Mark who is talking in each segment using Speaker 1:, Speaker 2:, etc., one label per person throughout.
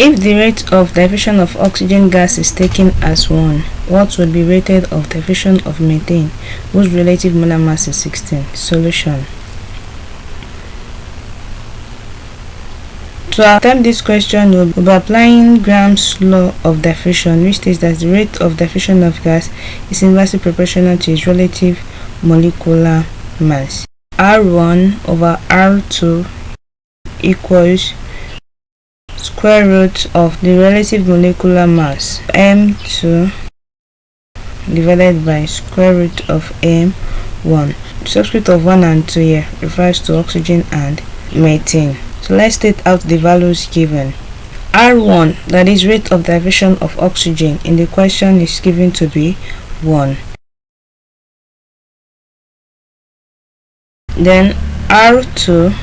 Speaker 1: If the rate of diffusion of oxygen gas is taken as 1, what would be rated of diffusion of methane, whose relative molar mass is 16? Solution. To attempt this question, we'll be applying Graham's law of diffusion, which states that the rate of diffusion of gas is inversely proportional to its relative molecular mass. R1 over R2 equals square root of the relative molecular mass M2 divided by square root of M1. The subscript of 1 and 2 here refers to oxygen and methane. So let's state out the values given. R1, that is rate of diffusion of oxygen, in the question is given to be 1. Then R2,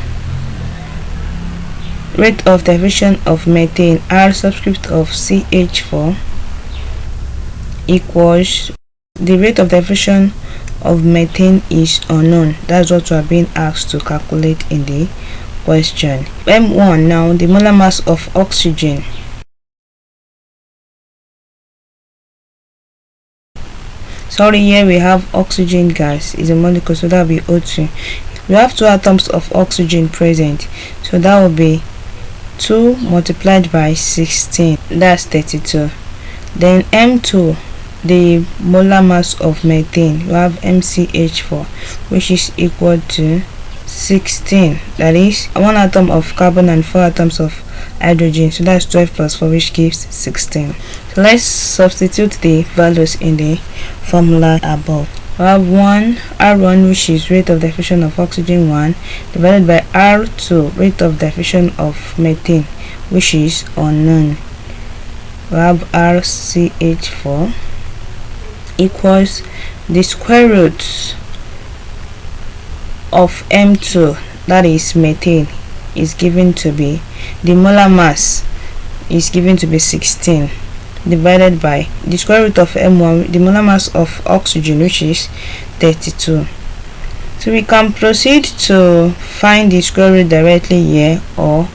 Speaker 1: rate of diffusion of methane, R subscript of CH4 equals, the rate of diffusion of methane is unknown. That's what we are being asked to calculate in the question. M1, now the molar mass of oxygen. Sorry, here we have oxygen gas is a molecule, so that will be O2. We have 2 atoms of oxygen present, so that will be 2 multiplied by 16, that's 32. Then M2, the molar mass of methane, you have MCH4, which is equal to 16, that is 1 atom of carbon and 4 atoms of hydrogen, so that's 12 plus 4, which gives 16. So let's substitute the values in the formula above. We have R1, which is rate of diffusion of oxygen 1, divided by R2, rate of diffusion of methane, which is unknown. We have RCH4 equals the square root of M2, that is methane, is given to be, the molar mass is given to be 16, divided by the square root of M1, the molar mass of oxygen, which is 32. So we can proceed to find the square root directly here, or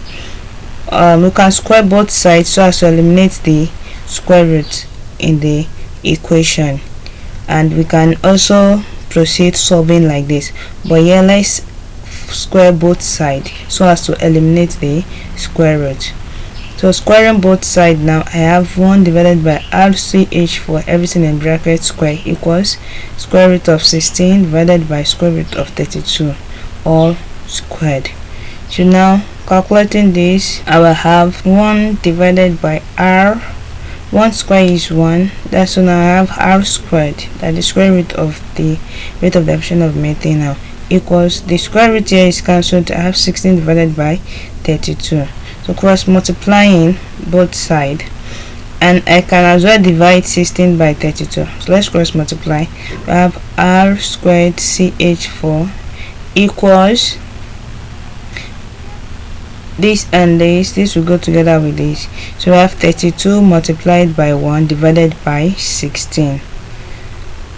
Speaker 1: we can square both sides so as to eliminate the square root in the equation, and we can also proceed solving like this. But here let's square both sides so as to eliminate the square root. So squaring both sides, now I have 1 divided by RCH4, everything in bracket square, equals square root of 16 divided by square root of 32, all squared. So now calculating this, I will have 1 divided by R, 1 square is 1, that's, so now I have R squared, that is the square root of the rate of diffusion of methane, now equals, the square root here is cancelled, I have 16 divided by 32. So cross multiplying both sides, and I can as well divide 16 by 32. So let's cross multiply. We have R squared CH4 equals this and this will go together with this, so we have 32 multiplied by 1 divided by 16.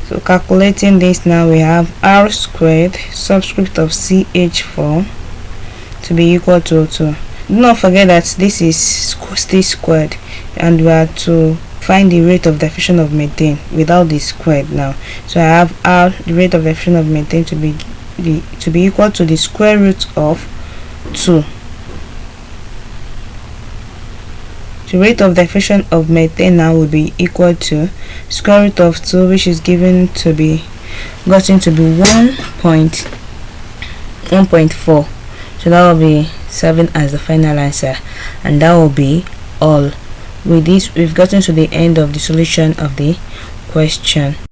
Speaker 1: So calculating this, now we have R squared subscript of CH4 to be equal to 2. Do not forget that this is still squared, and we are to find the rate of diffusion of methane without the squared now. So I have R, the rate of diffusion of methane, to be equal to the square root of 2. The rate of diffusion of methane now will be equal to square root of 2, which is gotten to be 1.4. So that will be 7 as the final answer, and that will be all. With this, we've gotten to the end of the solution of the question.